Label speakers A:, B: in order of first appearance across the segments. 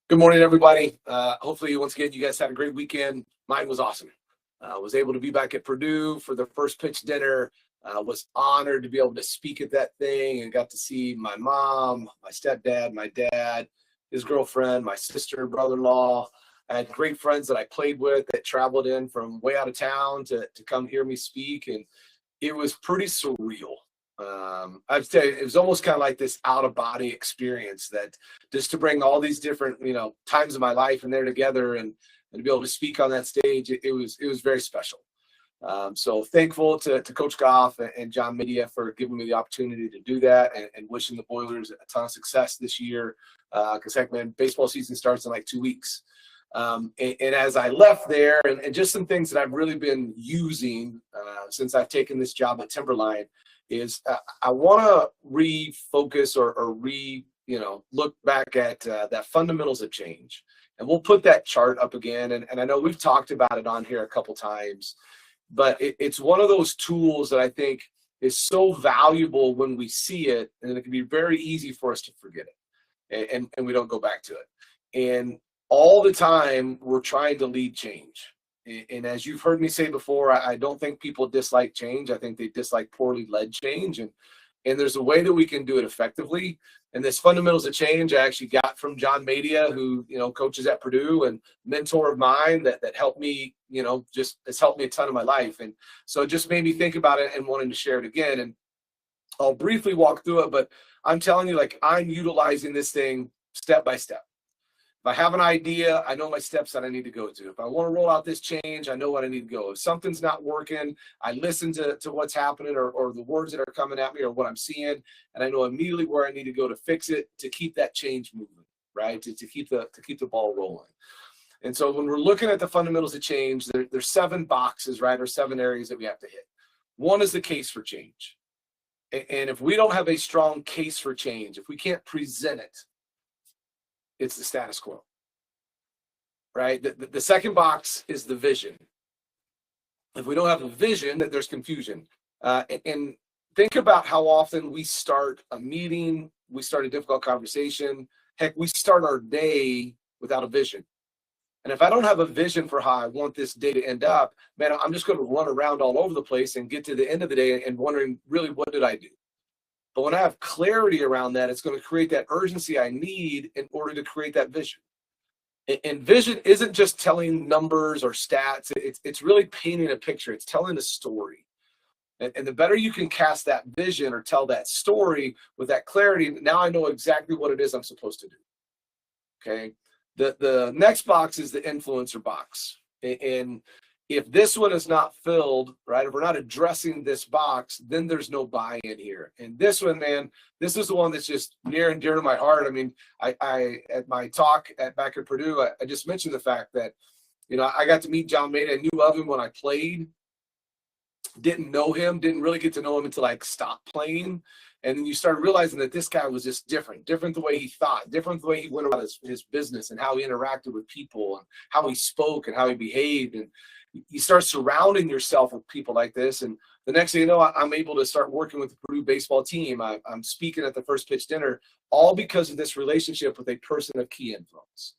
A: Good morning, everybody. Hopefully, once again, you guys had a great weekend. Mine was awesome. Was able to be back at Purdue for the first pitch dinner. Was honored to be able to speak at that thing and got to see my mom, my stepdad, my dad, his girlfriend, my sister, brother-in-law. I had great friends that I played with that traveled in from way out of town to come hear me speak, and it was pretty surreal. I'd say it was almost kind of like this out of body experience, that just to bring all these different, times of my life and they're together and to be able to speak on that stage, it was very special. So thankful to Coach Goff and John Media for giving me the opportunity to do that, and wishing the Boilers a ton of success this year. Because heck, man, baseball season starts in like 2 weeks. And as I left there, and just some things that I've really been using since I've taken this job at Timberline, is I want to refocus or look back at that fundamentals of change. And we'll put that chart up again. And I know we've talked about it on here a couple times, but it's one of those tools that I think is so valuable when we see it, and it can be very easy for us to forget it, and we don't go back to it. And all the time we're trying to lead change. And as you've heard me say before, I don't think people dislike change. I think they dislike poorly led change. And there's a way that we can do it effectively. And this fundamentals of change I actually got from John Media, who, coaches at Purdue and mentor of mine that helped me, just has helped me a ton in my life. And so it just made me think about it and wanting to share it again. And I'll briefly walk through it, but I'm telling you, like, I'm utilizing this thing step by step. If I have an idea, I know my steps that I need to go to. If I want to roll out this change, I know what I need to go. If something's not working, I listen to what's happening or the words that are coming at me or what I'm seeing, and I know immediately where I need to go to fix it to keep that change moving, right? To keep the ball rolling. And so when we're looking at the fundamentals of change, there's 7 boxes, right, or 7 areas that we have to hit. One is the case for change. And if we don't have a strong case for change, if we can't present it, it's the status quo, right? The second box is the vision. If we don't have a vision, there's confusion. And think about how often we start a meeting, we start a difficult conversation. Heck, we start our day without a vision. And if I don't have a vision for how I want this day to end up, man, I'm just going to run around all over the place and get to the end of the day and wondering, really, what did I do? But when I have clarity around that, it's going to create that urgency I need in order to create that vision. And vision isn't just telling numbers or stats. It's really painting a picture. It's telling a story. And the better you can cast that vision or tell that story with that clarity, now I know exactly what it is I'm supposed to do. Okay. The next box is the influencer box. And if this one is not filled, right, if we're not addressing this box, then there's no buy-in here. And this one, man, this is the one that's just near and dear to my heart. I mean, I at my talk back at Purdue, I just mentioned the fact that, I got to meet John Maeda. I knew of him when I played. Didn't know him, didn't really get to know him until I stopped playing. And then you start realizing that this guy was just different the way he thought, different the way he went about his business and how he interacted with people and how he spoke and how he behaved. And you start surrounding yourself with people like this, and the next thing you know, I'm able to start working with the Purdue baseball team. I'm speaking at the first pitch dinner, all because of this relationship with a person of key influence.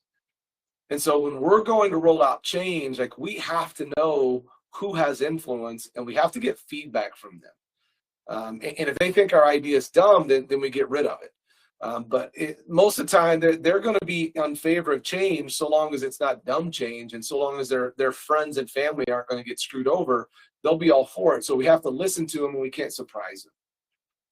A: And so when we're going to roll out change, like, we have to know who has influence, and we have to get feedback from them. And if they think our idea is dumb, then we get rid of it. But most of the time, they're going to be in favor of change so long as it's not dumb change, and so long as their friends and family aren't going to get screwed over, they'll be all for it. So we have to listen to them, and we can't surprise them.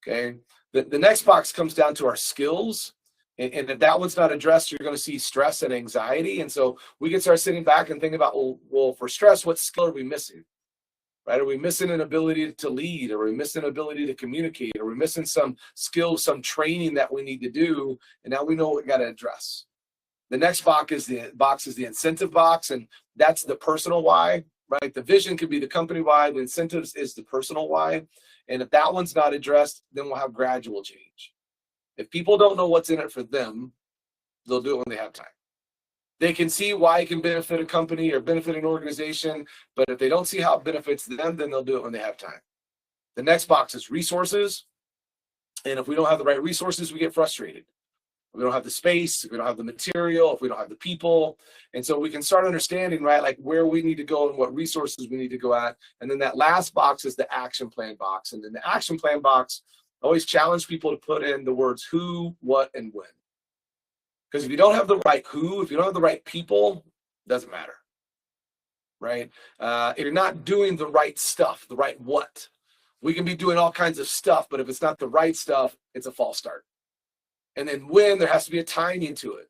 A: Okay. The next box comes down to our skills, and if that one's not addressed, you're going to see stress and anxiety. And so we can start sitting back and thinking about, well, for stress, what skill are we missing? Right? Are we missing an ability to lead? Are we missing an ability to communicate? Are we missing some skills, some training that we need to do? And now we know what we got to address. The next box is the incentive box, and that's the personal why, right? The vision could be the company why, the incentives is the personal why. And if that one's not addressed, then we'll have gradual change. If people don't know what's in it for them, they'll do it when they have time. They can see why it can benefit a company or benefit an organization, but if they don't see how it benefits them, then they'll do it when they have time. The next box is resources. And if we don't have the right resources, we get frustrated. we don't have the space, if we don't have the material, if we don't have the people. And so we can start understanding, right, like where we need to go and what resources we need to go at. And then that last box is the action plan box. And then the action plan box, I always challenge people to put in the words who, what, and when. Because if you don't have the right who, if you don't have the right people, it doesn't matter, right? If you're not doing the right stuff, the right what, we can be doing all kinds of stuff, but if it's not the right stuff, it's a false start. And then when, there has to be a timing to it,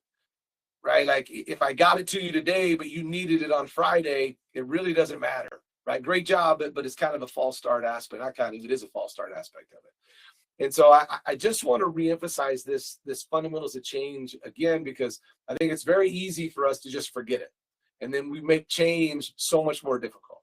A: right? Like if I got it to you today, but you needed it on Friday, it really doesn't matter, right? Great job, but it's kind of a false start aspect. Not kind of, it is a false start aspect of it. And so I just want to reemphasize this fundamentals of change again, because I think it's very easy for us to just forget it. And then we make change so much more difficult.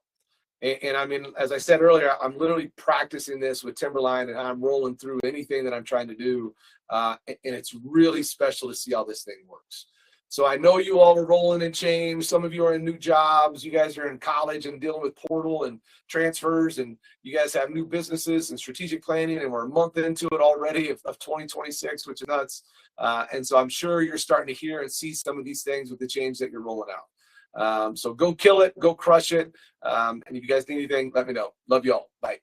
A: And I mean, as I said earlier, I'm literally practicing this with Timberline, and I'm rolling through anything that I'm trying to do. And it's really special to see how this thing works. So I know you all are rolling in change. Some of you are in new jobs. You guys are in college and dealing with portal and transfers, and you guys have new businesses and strategic planning, and we're a month into it already of 2026, which is nuts. And so I'm sure you're starting to hear and see some of these things with the change that you're rolling out. So go kill it, go crush it. And if you guys need anything, let me know. Love you all. Bye.